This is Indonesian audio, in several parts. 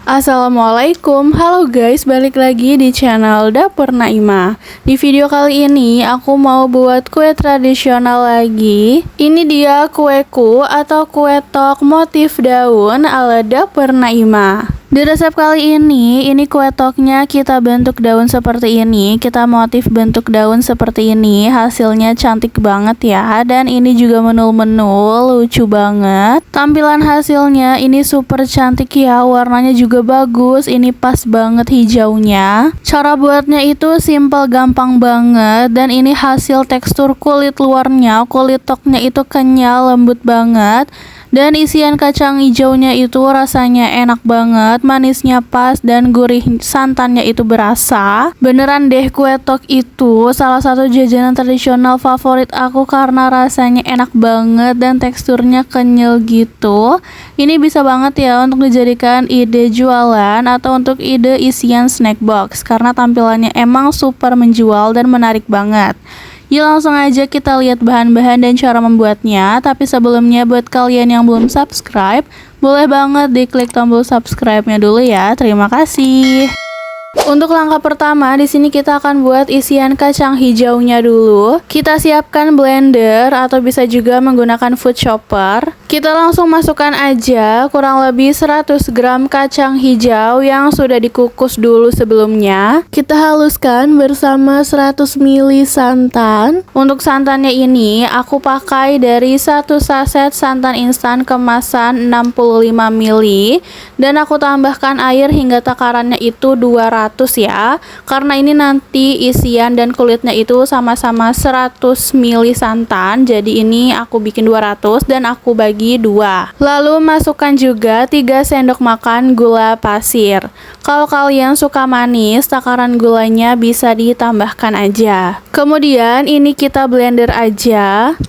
Assalamualaikum, halo guys, balik lagi di channel Dapur Naimah. Di video kali ini aku mau buat kue tradisional lagi. Ini dia kueku atau kue tok motif daun ala Dapur Naimah. Di resep kali ini kue toknya kita bentuk daun seperti ini. Kita motif bentuk daun seperti ini. Hasilnya cantik banget ya. Dan ini juga menul-menul, lucu banget. Tampilan hasilnya ini super cantik ya. Warnanya juga bagus. Ini pas banget hijaunya. Cara buatnya itu simple, gampang banget. Dan ini hasil tekstur kulit luarnya. Kulit toknya itu kenyal, lembut banget. Dan isian kacang hijaunya itu rasanya enak banget, manisnya pas dan gurih santannya itu berasa. Beneran deh, kue tok itu salah satu jajanan tradisional favorit aku karena rasanya enak banget dan teksturnya kenyal gitu. Ini bisa banget ya untuk dijadikan ide jualan atau untuk ide isian snack box karena tampilannya emang super menjual dan menarik banget. Yuk langsung aja kita lihat bahan-bahan dan cara membuatnya. Tapi sebelumnya buat kalian yang belum subscribe, boleh banget diklik tombol subscribe-nya dulu ya. Terima kasih. Untuk langkah pertama, di sini kita akan buat isian kacang hijaunya dulu. Kita siapkan blender atau bisa juga menggunakan food chopper. Kita langsung masukkan aja kurang lebih 100 gram kacang hijau yang sudah dikukus dulu sebelumnya. Kita haluskan bersama 100 ml santan. Untuk santannya ini aku pakai dari 1 saset santan instan kemasan 65 ml dan aku tambahkan air hingga takarannya itu 200 ya. Karena ini nanti isian dan kulitnya itu sama-sama 100 ml santan. Jadi ini aku bikin 200 dan aku bagi 2. Lalu masukkan juga 3 sendok makan gula pasir. Kalau kalian suka manis, takaran gulanya bisa ditambahkan aja. Kemudian ini kita blender aja.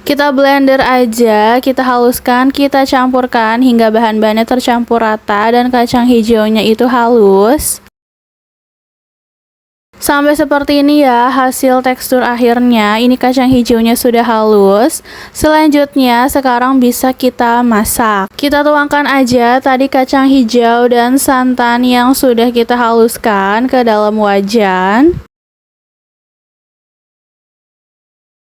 Kita blender aja, kita haluskan, kita campurkan hingga bahan-bahannya tercampur rata dan kacang hijaunya itu halus. Sampai seperti ini ya hasil tekstur akhirnya. Ini kacang hijaunya sudah halus. Selanjutnya sekarang bisa kita masak. Kita tuangkan aja tadi kacang hijau dan santan yang sudah kita haluskan ke dalam wajan.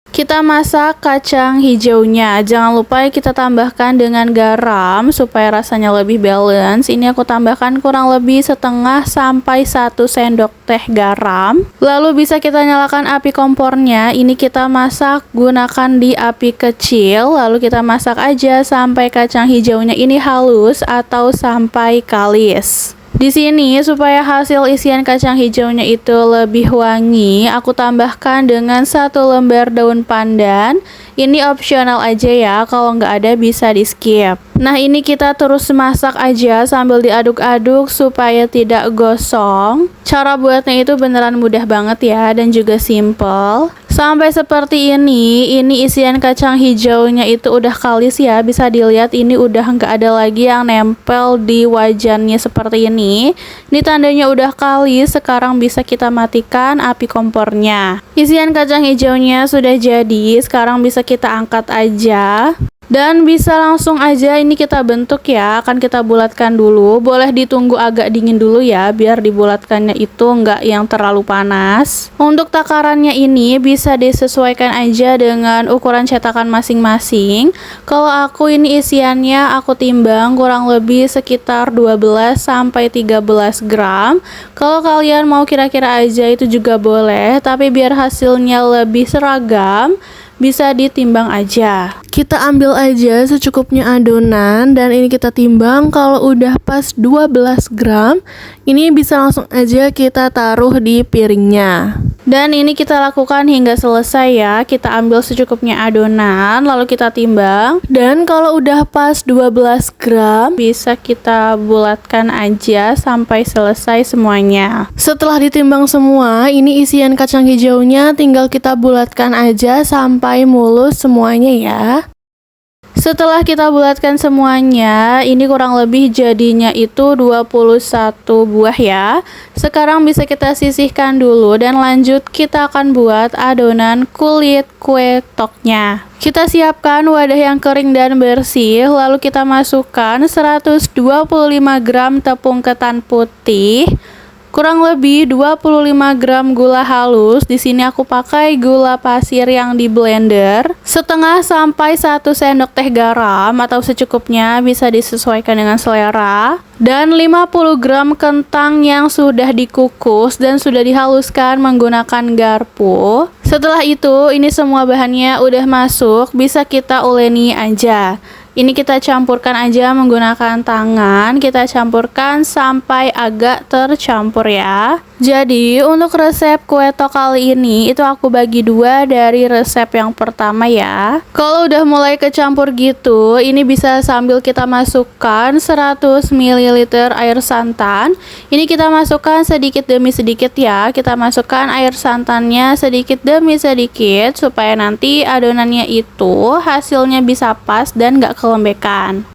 Kita masak kacang hijaunya. Jangan lupa kita tambahkan dengan garam supaya rasanya lebih balance. Ini aku tambahkan kurang lebih setengah sampai 1 sendok teh garam. Lalu bisa kita nyalakan api kompornya. Ini kita masak gunakan di api kecil. Lalu kita masak aja sampai kacang hijaunya ini halus atau sampai kalis. Di sini supaya hasil isian kacang hijaunya itu lebih wangi, aku tambahkan dengan 1 lembar daun pandan. Ini opsional aja ya, kalau nggak ada bisa di skip. Nah ini kita terus masak aja sambil diaduk-aduk supaya tidak gosong. Cara buatnya itu beneran mudah banget ya dan juga simple. Sampai seperti ini isian kacang hijaunya itu udah kalis ya. Bisa dilihat ini udah nggak ada lagi yang nempel di wajannya seperti ini. Ini tandanya udah kalis. Sekarang bisa kita matikan api kompornya. Isian kacang hijaunya sudah jadi. Sekarang bisa kita angkat aja. Dan bisa langsung aja ini kita bentuk ya. Akan kita bulatkan dulu. Boleh ditunggu agak dingin dulu ya, biar dibulatkannya itu nggak yang terlalu panas. Untuk takarannya ini bisa disesuaikan aja dengan ukuran cetakan masing-masing. Kalau aku ini isiannya aku timbang kurang lebih sekitar 12 sampai 13 gram. Kalau kalian mau kira-kira aja itu juga boleh, tapi biar hasilnya lebih seragam bisa ditimbang aja. Kita ambil aja secukupnya adonan dan ini kita timbang. Kalau udah pas 12 gram, ini bisa langsung aja kita taruh di piringnya. Dan ini kita lakukan hingga selesai ya. Kita ambil secukupnya adonan, lalu kita timbang. Dan kalau udah pas 12 gram, bisa kita bulatkan aja sampai selesai semuanya. Setelah ditimbang semua, ini isian kacang hijaunya tinggal kita bulatkan aja sampai mulus semuanya ya. Setelah kita bulatkan semuanya, ini kurang lebih jadinya itu 21 buah ya. Sekarang bisa kita sisihkan dulu dan lanjut kita akan buat adonan kulit kue toknya. Kita siapkan wadah yang kering dan bersih, lalu kita masukkan 125 gram tepung ketan putih, kurang lebih 25 gram gula halus. Di sini aku pakai gula pasir yang di blender. Setengah sampai 1 sendok teh garam atau secukupnya, bisa disesuaikan dengan selera. Dan 50 gram kentang yang sudah dikukus dan sudah dihaluskan menggunakan garpu. Setelah itu, ini semua bahannya udah masuk, bisa kita uleni aja. Ini kita campurkan aja menggunakan tangan, kita campurkan sampai agak tercampur ya. Jadi untuk resep kue tok kali ini itu aku bagi dua dari resep yang pertama ya. Kalau udah mulai kecampur gitu, ini bisa sambil kita masukkan 100 ml air santan. Ini kita masukkan sedikit demi sedikit ya. Kita masukkan air santannya sedikit demi sedikit supaya nanti adonannya itu hasilnya bisa pas dan gak kelembekan.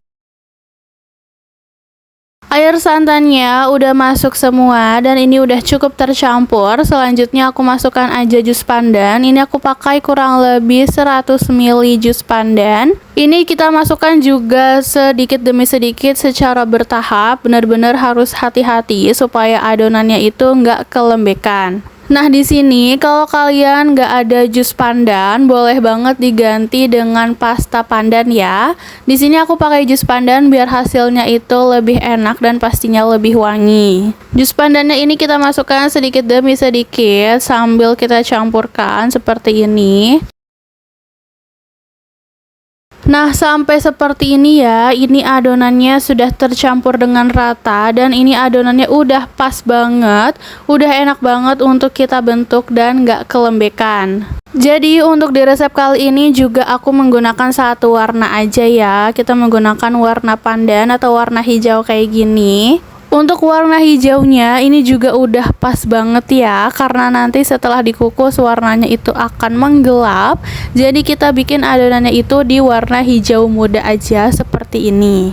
Air santannya udah masuk semua dan ini udah cukup tercampur. Selanjutnya aku masukkan aja jus pandan. Ini aku pakai kurang lebih 100 ml jus pandan. Ini kita masukkan juga sedikit demi sedikit secara bertahap. Benar-benar harus hati-hati supaya adonannya itu nggak kelembekan. Nah, di sini kalau kalian nggak ada jus pandan, boleh banget diganti dengan pasta pandan ya. Di sini aku pakai jus pandan biar hasilnya itu lebih enak dan pastinya lebih wangi. Jus pandannya ini kita masukkan sedikit demi sedikit sambil kita campurkan seperti ini. Nah, sampai seperti ini ya, ini adonannya sudah tercampur dengan rata dan ini adonannya udah pas banget, udah enak banget untuk kita bentuk dan gak kelembekan. Jadi untuk di resep kali ini juga aku menggunakan satu warna aja ya, kita menggunakan warna pandan atau warna hijau kayak gini. Untuk warna hijaunya ini juga udah pas banget ya, karena nanti setelah dikukus warnanya itu akan menggelap. Jadi kita bikin adonannya itu di warna hijau muda aja seperti ini.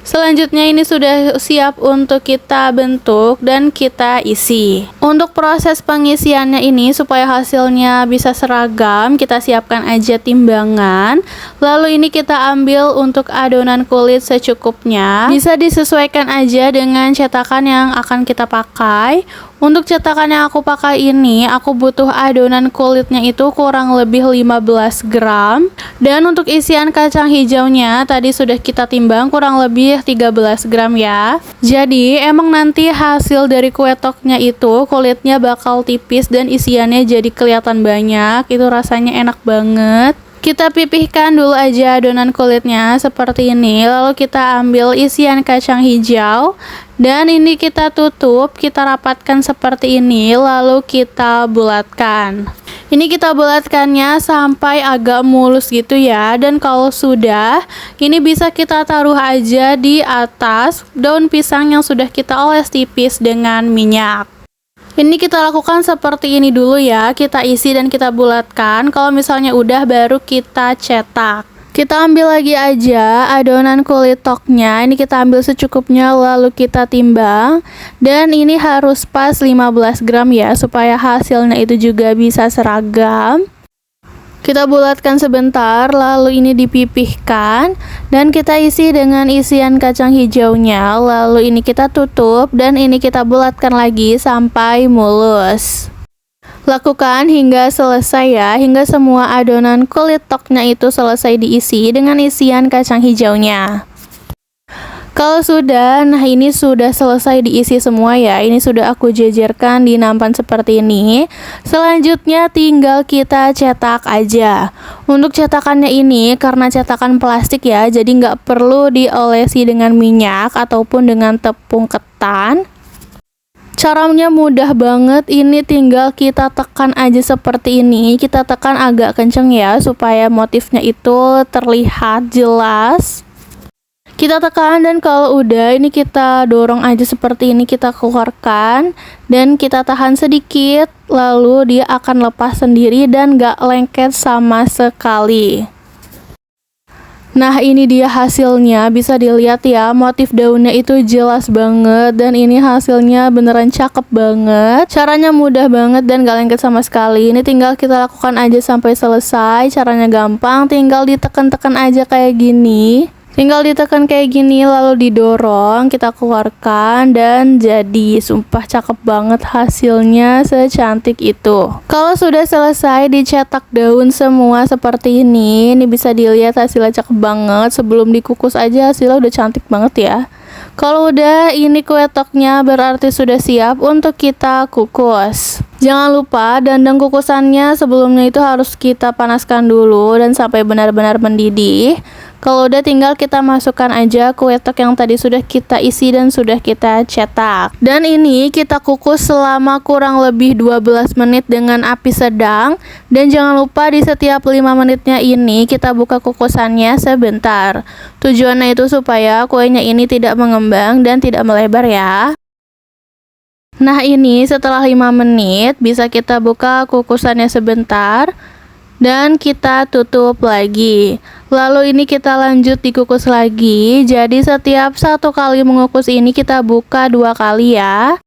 Selanjutnya ini sudah siap untuk kita bentuk dan kita isi. Untuk proses pengisiannya ini supaya hasilnya bisa seragam, kita siapkan aja timbangan. Lalu ini kita ambil untuk adonan kulit secukupnya. Bisa disesuaikan aja dengan cetakan yang akan kita pakai. Untuk cetakan yang aku pakai ini, aku butuh adonan kulitnya itu kurang lebih 15 gram. Dan untuk isian kacang hijaunya tadi sudah kita timbang kurang lebih 13 gram ya. Jadi emang nanti hasil dari kue toknya itu kulitnya bakal tipis dan isiannya jadi kelihatan banyak. Itu rasanya enak banget. Kita pipihkan dulu aja adonan kulitnya seperti ini. Lalu kita ambil isian kacang hijau dan ini kita tutup, kita rapatkan seperti ini, lalu kita bulatkan. Ini kita bulatkannya sampai agak mulus gitu ya. Dan kalau sudah, ini bisa kita taruh aja di atas daun pisang yang sudah kita oles tipis dengan minyak. Ini kita lakukan seperti ini dulu ya, kita isi dan kita bulatkan. Kalau misalnya udah, baru kita cetak. Kita ambil lagi aja adonan kulit toknya, ini kita ambil secukupnya lalu kita timbang. Dan ini harus pas 15 gram ya, supaya hasilnya itu juga bisa seragam. Kita bulatkan sebentar, lalu ini dipipihkan dan kita isi dengan isian kacang hijaunya. Lalu ini kita tutup dan ini kita bulatkan lagi sampai mulus. Lakukan hingga selesai ya, hingga semua adonan kulit toknya itu selesai diisi dengan isian kacang hijaunya. Kalau sudah, nah ini sudah selesai diisi semua ya. Ini sudah aku jejerkan di nampan seperti ini. Selanjutnya tinggal kita cetak aja. Untuk cetakannya ini karena cetakan plastik ya, jadi nggak perlu diolesi dengan minyak ataupun dengan tepung ketan. Caranya mudah banget, ini tinggal kita tekan aja seperti ini. Kita tekan agak kenceng ya, supaya motifnya itu terlihat jelas. Kita tekan dan kalau udah ini kita dorong aja seperti ini, kita keluarkan dan kita tahan sedikit, lalu dia akan lepas sendiri dan gak lengket sama sekali. Nah, ini dia hasilnya, bisa dilihat ya, motif daunnya itu jelas banget dan ini hasilnya beneran cakep banget. Caranya mudah banget dan gak lengket sama sekali. Ini tinggal kita lakukan aja sampai selesai. Caranya gampang, tinggal ditekan-tekan aja kayak gini. Tinggal ditekan kayak gini lalu didorong, kita keluarkan dan jadi. Sumpah cakep banget hasilnya, secantik itu. Kalau sudah selesai dicetak daun semua seperti ini bisa dilihat hasilnya cakep banget. Sebelum dikukus aja hasilnya udah cantik banget ya. Kalau udah ini kue toknya berarti sudah siap untuk kita kukus. Jangan lupa dandang kukusannya sebelumnya itu harus kita panaskan dulu dan sampai benar-benar mendidih. Kalau udah tinggal kita masukkan aja kue tok yang tadi sudah kita isi dan sudah kita cetak. Dan ini kita kukus selama kurang lebih 12 menit dengan api sedang. Dan jangan lupa di setiap 5 menitnya ini kita buka kukusannya sebentar. Tujuannya itu supaya kuenya ini tidak mengembang dan tidak melebar ya. Nah, ini setelah 5 menit bisa kita buka kukusannya sebentar dan kita tutup lagi. Lalu ini kita lanjut dikukus lagi. Jadi setiap 1 kali mengukus ini kita buka 2 kali ya.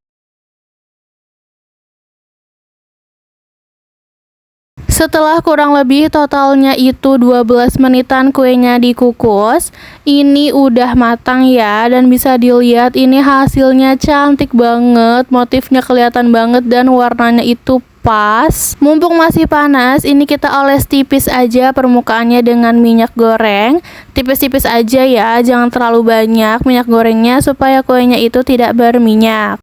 Setelah kurang lebih totalnya itu 12 menitan kuenya dikukus, ini udah matang ya, dan bisa dilihat ini hasilnya cantik banget, motifnya kelihatan banget dan warnanya itu pas. Mumpung masih panas, ini kita oles tipis aja permukaannya dengan minyak goreng. Tipis-tipis aja ya, jangan terlalu banyak minyak gorengnya supaya kuenya itu tidak berminyak.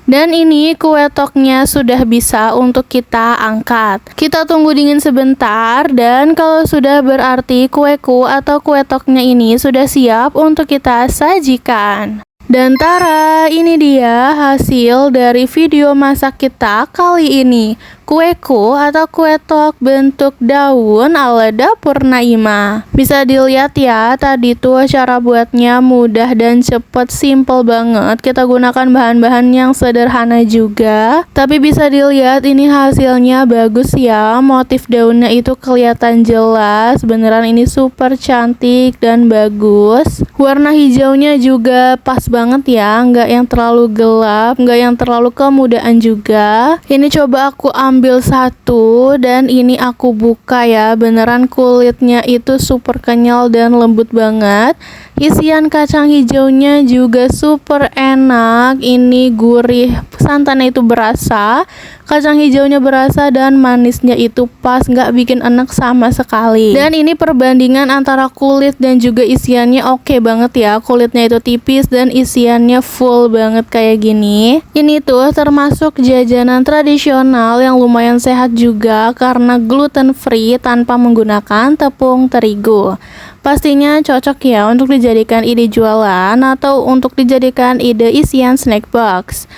Dan ini kue toknya sudah bisa untuk kita angkat. Kita tunggu dingin sebentar dan kalau sudah berarti kueku atau kue toknya ini sudah siap untuk kita sajikan. Dan tara, ini dia hasil dari video masak kita kali ini. Kueku atau kue tok bentuk daun ala dapur Naima. Bisa dilihat ya, tadi tuh cara buatnya mudah dan cepet, simple banget. Kita gunakan bahan-bahan yang sederhana juga. Tapi bisa dilihat ini hasilnya bagus ya. Motif daunnya itu kelihatan jelas. Beneran ini super cantik dan bagus. Warna hijaunya juga pas banget ya, nggak yang terlalu gelap, nggak yang terlalu kemudaan juga. Ini coba aku ambil satu dan ini aku buka ya, beneran kulitnya itu super kenyal dan lembut banget. Isian kacang hijaunya juga super enak, ini gurih, santannya itu berasa, kacang hijaunya berasa dan manisnya itu pas, nggak bikin enak sama sekali. Dan ini perbandingan antara kulit dan juga isiannya oke banget ya, kulitnya itu tipis dan isiannya full banget kayak gini. Ini tuh termasuk jajanan tradisional yang lumayan sehat juga karena gluten free tanpa menggunakan tepung terigu. Pastinya cocok ya untuk dijadikan ide jualan atau untuk dijadikan ide isian snack box.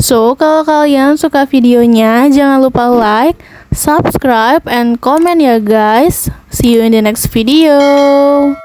So, kalau kalian suka videonya, jangan lupa like, subscribe, and comment ya guys. See you in the next video.